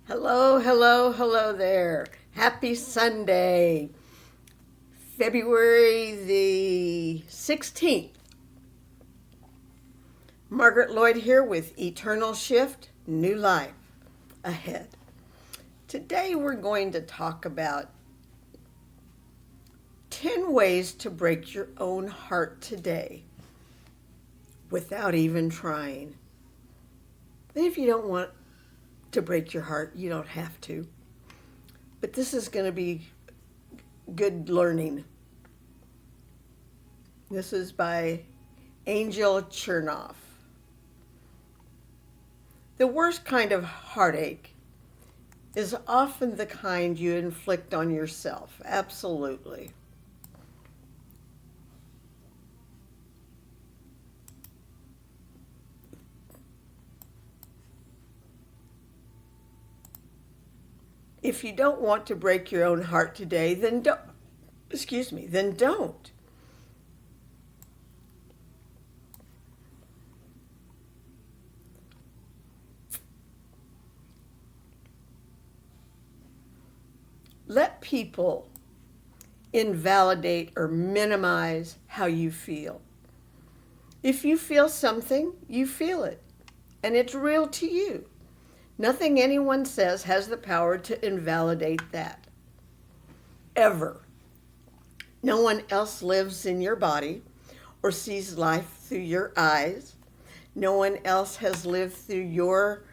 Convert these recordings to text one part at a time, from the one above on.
Hello, hello, hello there. Happy Sunday, February the 16th. Margaret Lloyd here with Eternal Shift, New Life Ahead. Today we're going to talk about 10 ways to break your own heart today without even trying. And if you don't want to break your heart, you don't have to. But this is going to be good learning. This is by Angel Chernoff. The worst kind of heartache is often the kind you inflict on yourself. Absolutely. If you don't want to break your own heart today, then don't. Then don't. Let people invalidate or minimize how you feel. If you feel something, you feel it, and it's real to you. Nothing anyone says has the power to invalidate that. Ever. No one else lives in your body or sees life through your eyes. No one else has lived through your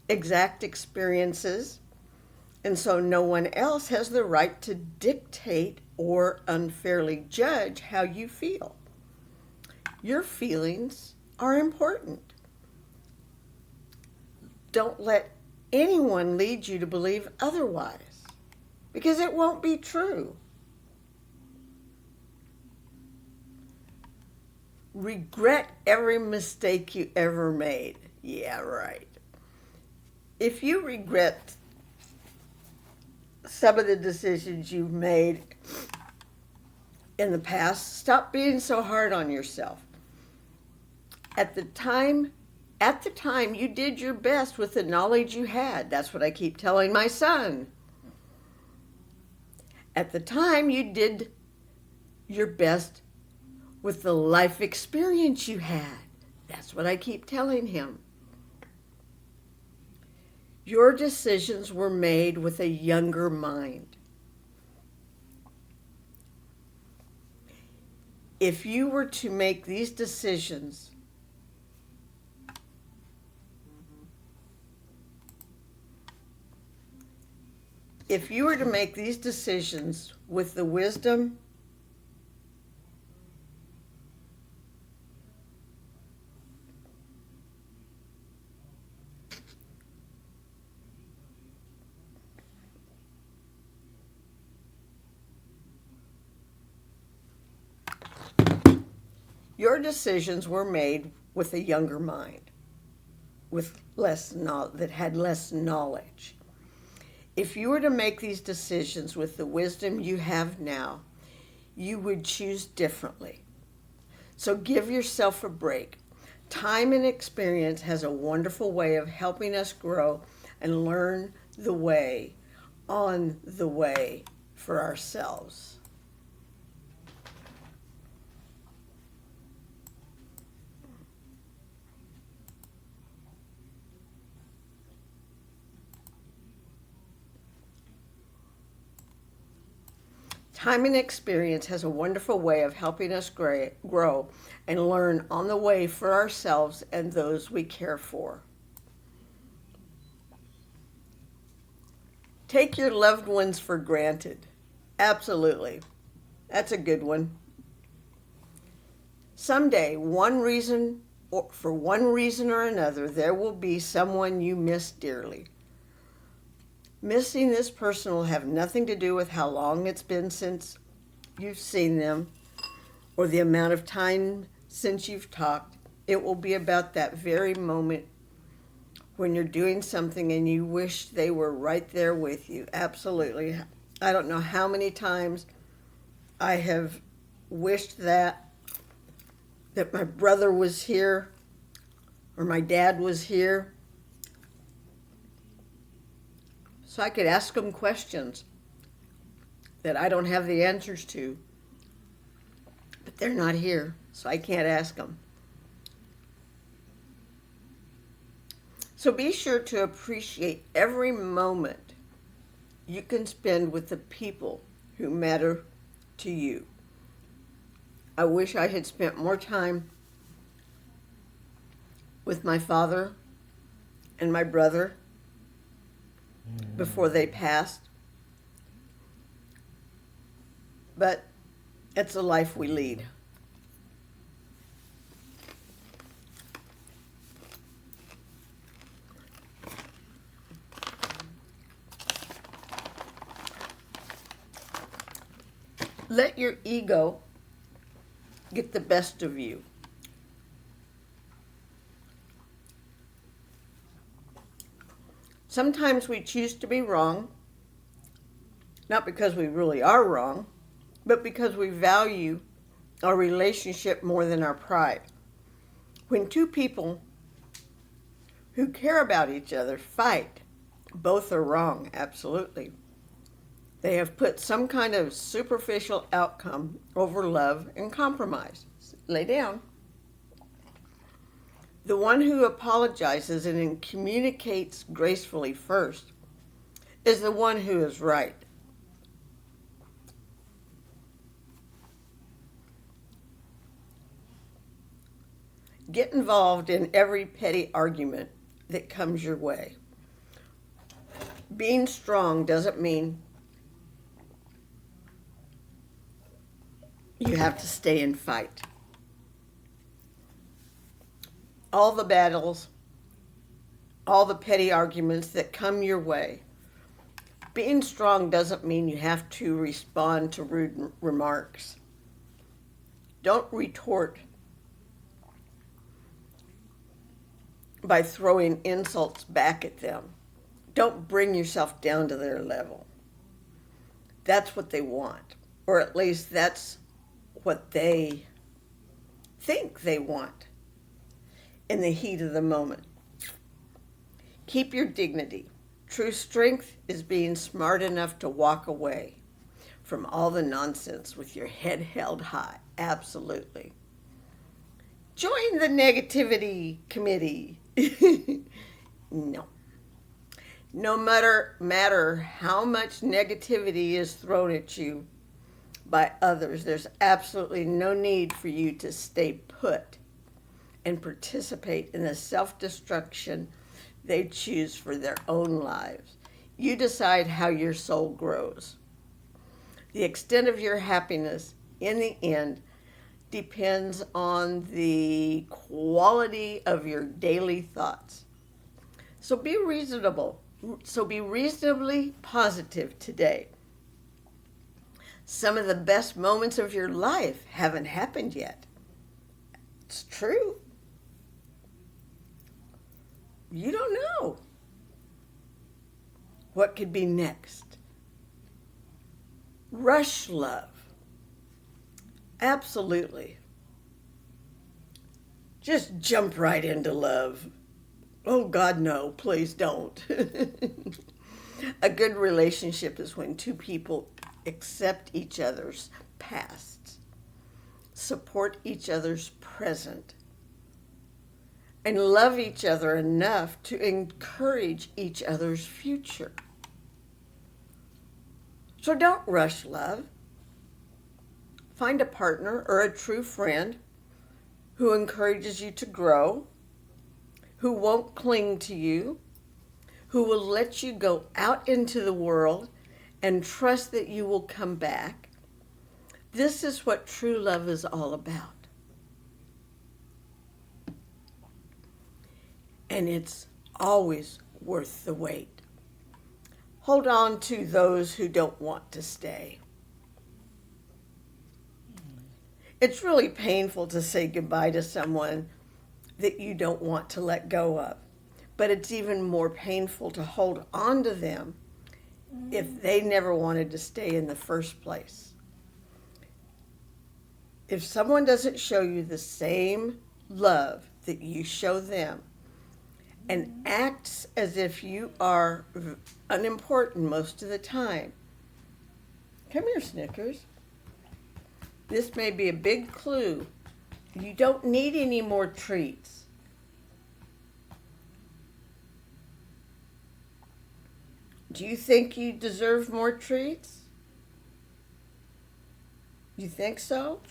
exact experiences. And so no one else has the right to dictate or unfairly judge how you feel. Your feelings are important. Don't let anyone lead you to believe otherwise, because it won't be true. Regret every mistake you ever made. Yeah, right. If you regret some of the decisions you've made in the past, stop being so hard on yourself. At the time you did your best with the knowledge you had. That's what I keep telling my son. At the time you did your best with the life experience you had. That's what I keep telling him. Your decisions were made with a younger mind. If you were to make these decisions with the wisdom your decisions were made with a younger mind, that had less knowledge. If you were to make these decisions with the wisdom you have now, you would choose differently. So give yourself a break. Time and experience has a wonderful way of helping us grow and learn the way, on the way for ourselves. Time and experience has a wonderful way of helping us grow and learn on the way for ourselves and those we care for. Take your loved ones for granted. Absolutely. That's a good one. Someday, for one reason or another, there will be someone you miss dearly. Missing this person will have nothing to do with how long it's been since you've seen them or the amount of time since you've talked. It will be about that very moment when you're doing something and you wish they were right there with you. Absolutely. I don't know how many times I have wished that my brother was here or my dad was here. so I could ask them questions that I don't have the answers to, but they're not here, so I can't ask them. So be sure to appreciate every moment you can spend with the people who matter to you. I wish I had spent more time with my father and my brother before they passed. But it's the life we lead. Let your ego get the best of you. Sometimes we choose to be wrong, not because we really are wrong, but because we value our relationship more than our pride. When two people who care about each other fight, both are wrong, absolutely. They have put some kind of superficial outcome over love and compromise. Lay down. The one who apologizes and communicates gracefully first is the one who is right. Get involved in every petty argument that comes your way. Being strong doesn't mean you have to stay and fight. All the battles, all the petty arguments that come your way. Being strong doesn't mean you have to respond to rude remarks. Don't retort by throwing insults back at them. Don't bring yourself down to their level. That's what they want, or at least that's what they think they want in the heat of the moment. Keep your dignity. True strength is being smart enough to walk away from all the nonsense with your head held high. Absolutely. Join the negativity committee. No. No matter how much negativity is thrown at you by others, there's absolutely no need for you to stay put and participate in the self-destruction they choose for their own lives. You decide how your soul grows. The extent of your happiness in the end depends on the quality of your daily thoughts. So be reasonable. So be reasonably positive today. Some of the best moments of your life haven't happened yet. It's true. You don't know what could be next. Rush love. Absolutely. Just jump right into love. Oh God, no, please don't. A good relationship is when two people accept each other's past, support each other's present, and love each other enough to encourage each other's future. So don't rush love. Find a partner or a true friend who encourages you to grow, who won't cling to you, who will let you go out into the world and trust that you will come back. This is what true love is all about. And it's always worth the wait. Hold on to those who don't want to stay. It's really painful to say goodbye to someone that you don't want to let go of. But it's even more painful to hold on to them if they never wanted to stay in the first place. If someone doesn't show you the same love that you show them, and acts as if you are unimportant most of the time. Come here, Snickers. This may be a big clue. You don't need any more treats. Do you think you deserve more treats? You think so?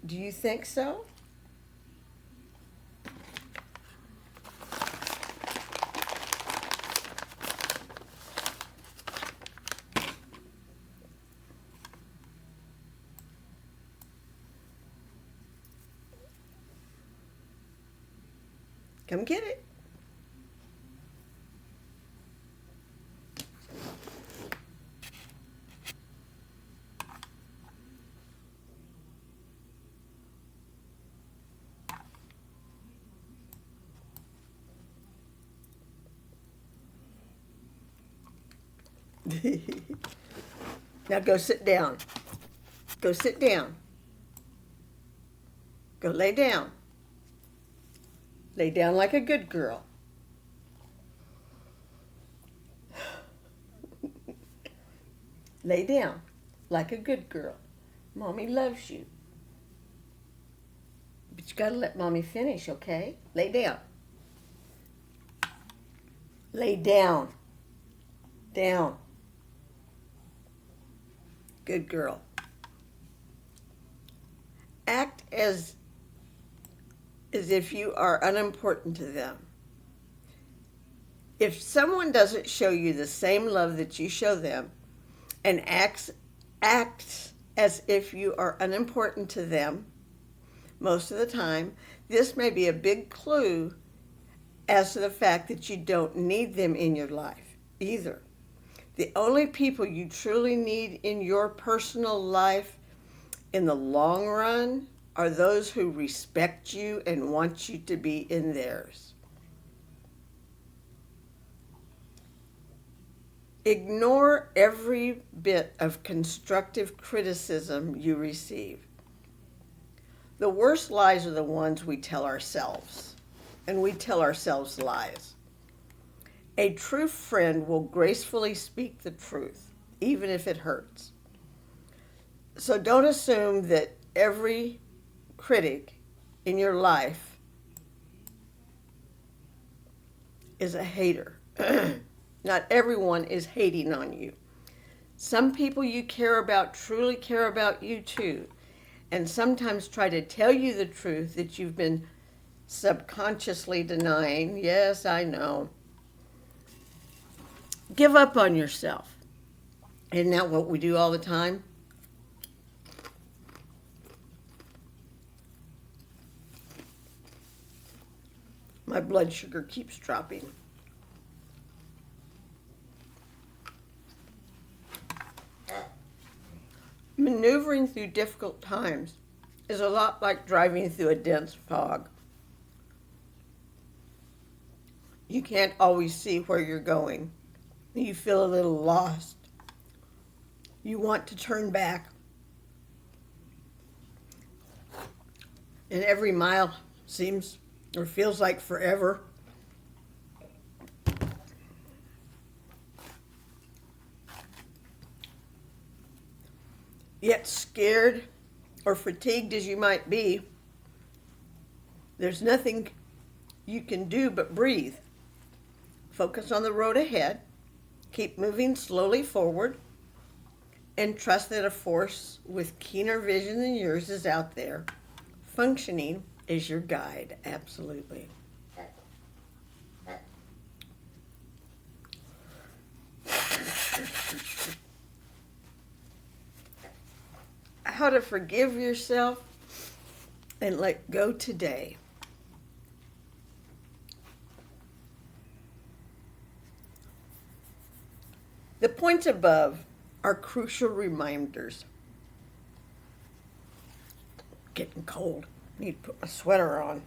Do you think so? Come get it. Now go sit down. Go sit down. Go lay down. Lay down like a good girl. Lay down like a good girl. Mommy loves you. But you gotta let Mommy finish, okay? Lay down. Lay down. Down. Good girl. Act as if you are unimportant to them. If someone doesn't show you the same love that you show them and acts as if you are unimportant to them most of the time, this may be a big clue as to the fact that you don't need them in your life either. The only people you truly need in your personal life in the long run are those who respect you and want you to be in theirs. Ignore every bit of constructive criticism you receive. The worst lies are the ones we tell ourselves, and we tell ourselves lies. A true friend will gracefully speak the truth, even if it hurts. So don't assume that every critic in your life is a hater. Not everyone is hating on you. Some people you care about truly care about you too, and sometimes try to tell you the truth that you've been subconsciously denying. Yes, I know. Give up on yourself. Isn't that what we do all the time? My blood sugar keeps dropping. Maneuvering through difficult times is a lot like driving through a dense fog. You can't always see where you're going. You feel a little lost. You want to turn back. And every mile seems or feels like forever. Yet scared or fatigued as you might be, there's nothing you can do but breathe. Focus on the road ahead. Keep moving slowly forward and trust that a force with keener vision than yours is out there, functioning as your guide. Absolutely. How to forgive yourself and let go today. The points above are crucial reminders. Getting cold. Need to put my sweater on.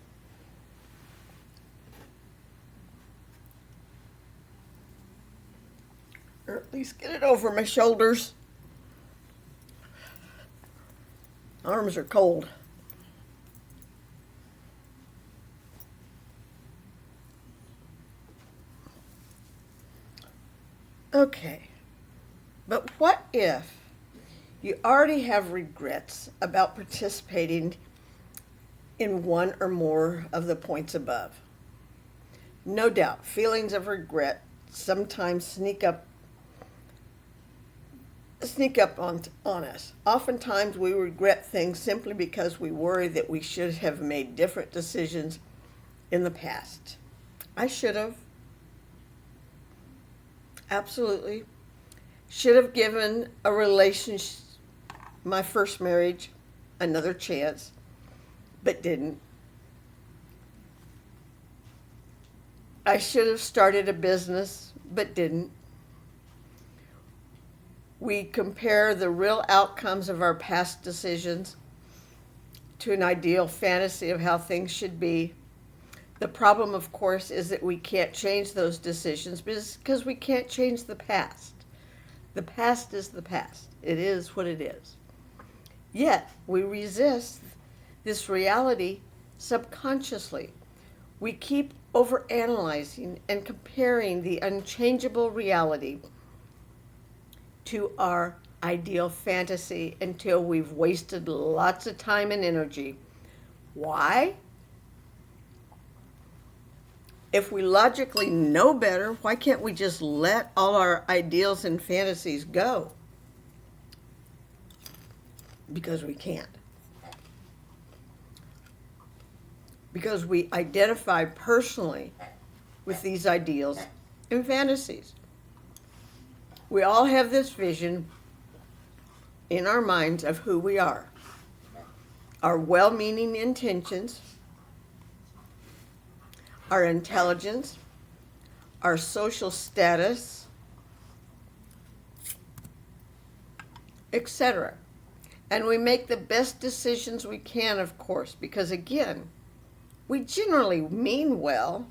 Or at least get it over my shoulders. Arms are cold. Okay, but what if you already have regrets about participating in one or more of the points above? No doubt, feelings of regret sometimes sneak up on us. Oftentimes we regret things simply because we worry that we should have made different decisions in the past. I should have. Absolutely. Should have given a relationship, my first marriage, another chance, but didn't. I should have started a business, but didn't. We compare the real outcomes of our past decisions to an ideal fantasy of how things should be. The problem, of course, is that we can't change those decisions because we can't change the past. The past is the past. It is what it is. Yet, we resist this reality subconsciously. We keep overanalyzing and comparing the unchangeable reality to our ideal fantasy until we've wasted lots of time and energy. Why? If we logically know better, why can't we just let all our ideals and fantasies go? Because we can't. Because we identify personally with these ideals and fantasies. We all have this vision in our minds of who we are, our well-meaning intentions, our intelligence, our social status, etc. And we make the best decisions we can, of course, because again, we generally mean well.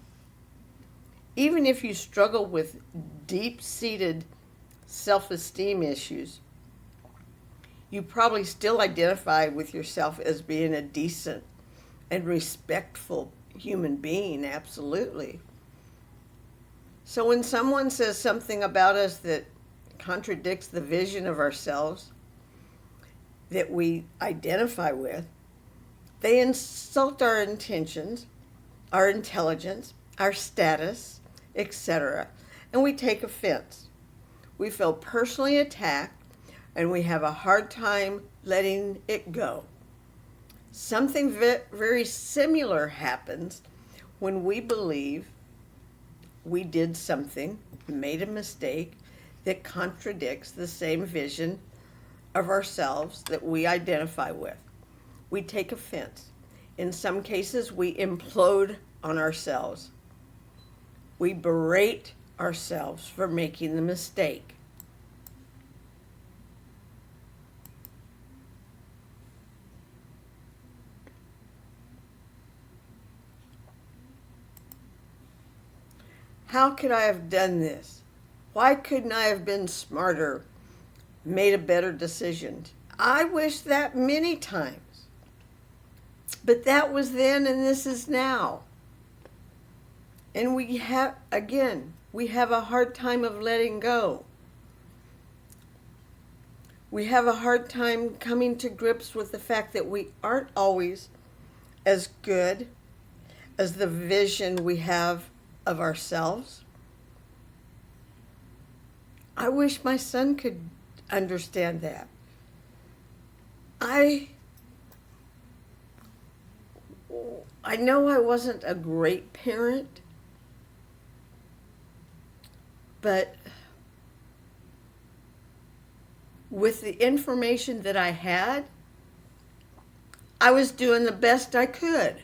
Even if you struggle with deep-seated self-esteem issues, you probably still identify with yourself as being a decent and respectful human being, absolutely. So when someone says something about us that contradicts the vision of ourselves that we identify with, they insult our intentions, our intelligence, our status, etc., and we take offense. We feel personally attacked, and we have a hard time letting it go. Something very similar happens when we believe we did something, made a mistake, that contradicts the same vision of ourselves that we identify with. We take offense. In some cases, we implode on ourselves. We berate ourselves for making the mistake. How could I have done this? Why couldn't I have been smarter, made a better decision? I wish that many times. But that was then and this is now. And we have a hard time of letting go. We have a hard time coming to grips with the fact that we aren't always as good as the vision we have of ourselves. I wish my son could understand that. I know I wasn't a great parent, but with the information that I had, I was doing the best I could.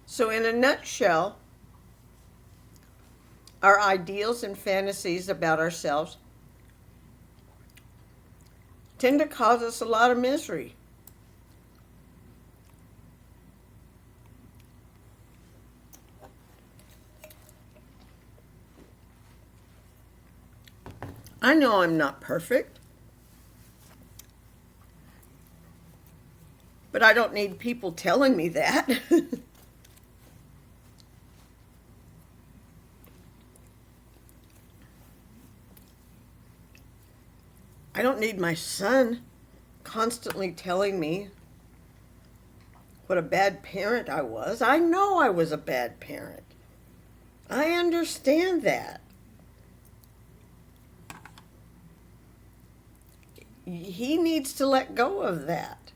So in a nutshell, our ideals and fantasies about ourselves tend to cause us a lot of misery. I know I'm not perfect, but I don't need people telling me that. I don't need my son constantly telling me what a bad parent I was. I know I was a bad parent. I understand that. He needs to let go of that.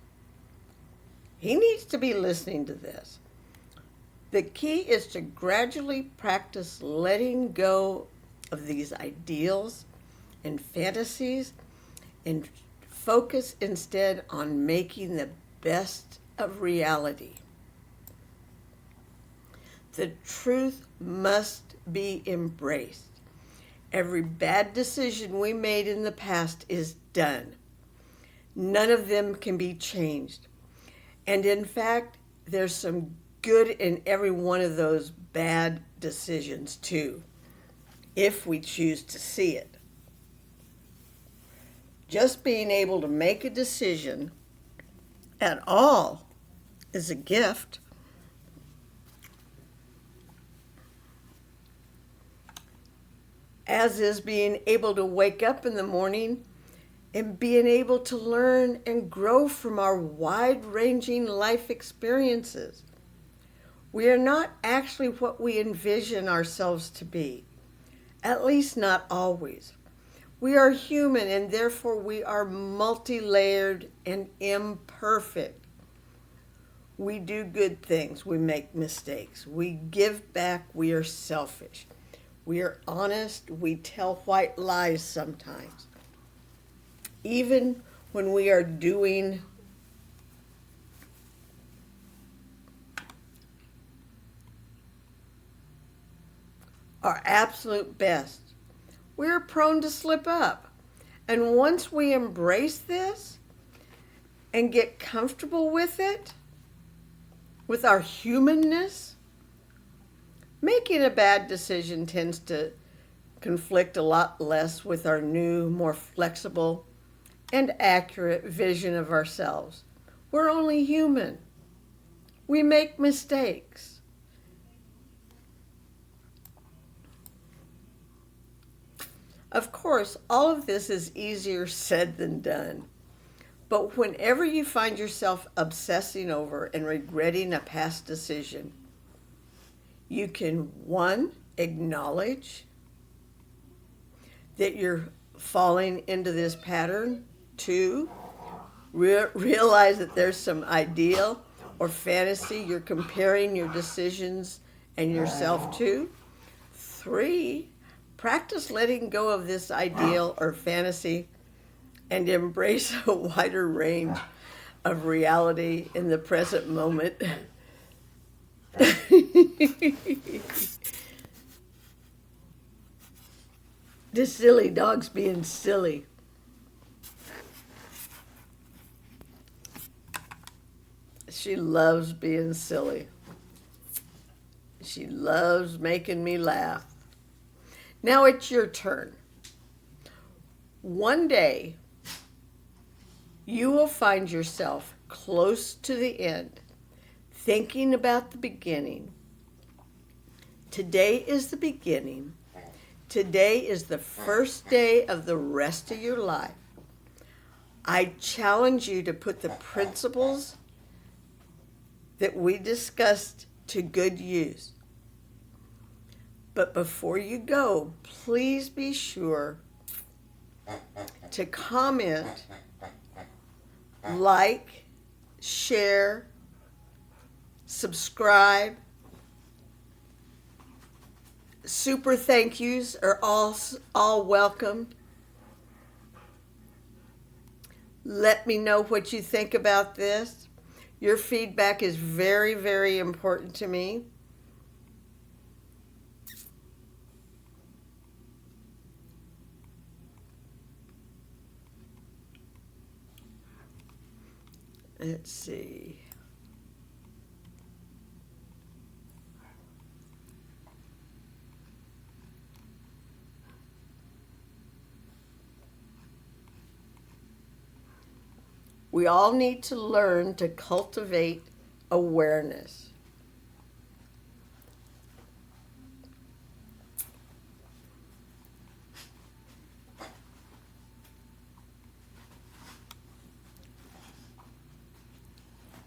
He needs to be listening to this. The key is to gradually practice letting go of these ideals and fantasies and focus instead on making the best of reality. The truth must be embraced. Every bad decision we made in the past is done. None of them can be changed. And in fact, there's some good in every one of those bad decisions too, if we choose to see it. Just being able to make a decision at all is a gift. As is being able to wake up in the morning and being able to learn and grow from our wide-ranging life experiences. We are not actually what we envision ourselves to be, at least not always. We are human, and therefore we are multi-layered and imperfect. We do good things, we make mistakes, we give back, we are selfish. We are honest, we tell white lies sometimes. Even when we are doing our absolute best, we are prone to slip up. And once we embrace this and get comfortable with it, with our humanness, making a bad decision tends to conflict a lot less with our new, more flexible and accurate vision of ourselves. We're only human. We make mistakes. Of course, all of this is easier said than done. But whenever you find yourself obsessing over and regretting a past decision, you can, one, acknowledge that you're falling into this pattern. Two, realize that there's some ideal or fantasy you're comparing your decisions and yourself to. Three, practice letting go of this ideal or fantasy and embrace a wider range of reality in the present moment. This silly dog's being silly. She loves being silly. She loves making me laugh. Now it's your turn. One day, you will find yourself close to the end, thinking about the beginning. Today is the beginning. Today is the first day of the rest of your life. I challenge you to put the principles that we discussed to good use. But before you go, please be sure to comment, like, share, subscribe. Super thank yous are all welcome. Let me know what you think about this. Your feedback is very, very important to me. Let's see. We all need to learn to cultivate awareness.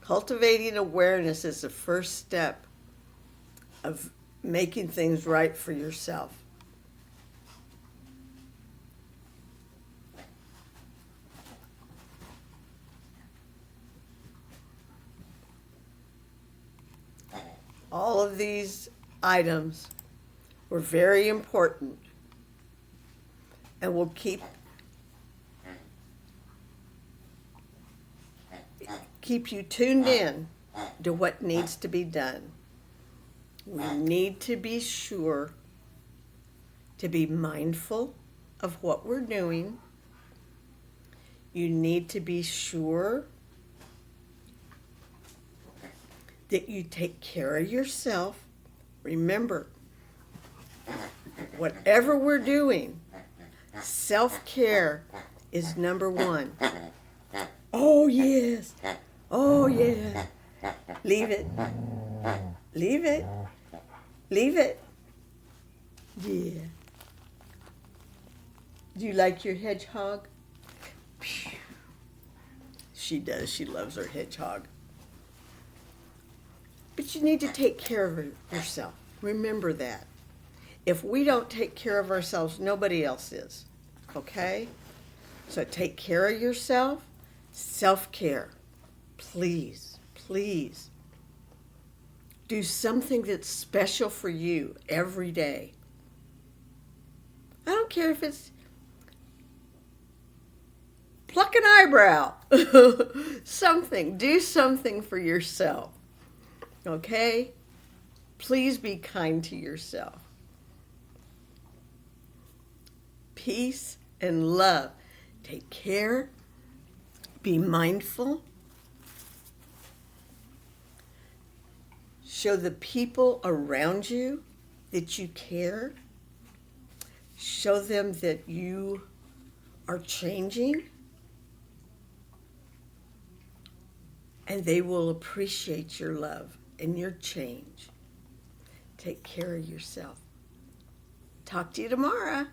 Cultivating awareness is the first step of making things right for yourself. All of these items were very important and will keep you tuned in to what needs to be done. We need to be sure to be mindful of what we're doing. You need to be sure that you take care of yourself. Remember, whatever we're doing, self-care is number one. Oh, yes. Oh, yeah. Leave it. Leave it. Leave it. Yeah. Do you like your hedgehog? She does. She loves her hedgehog. But you need to take care of yourself. Remember that. If we don't take care of ourselves, nobody else is. Okay? So take care of yourself. Self-care. Please, please. Do something that's special for you every day. I don't care if it's pluck an eyebrow. Something. Do something for yourself. Okay? Please be kind to yourself. Peace and love. Take care. Be mindful. Show the people around you that you care. Show them that you are changing. And they will appreciate your love and your change. Take care of yourself. Talk to you tomorrow.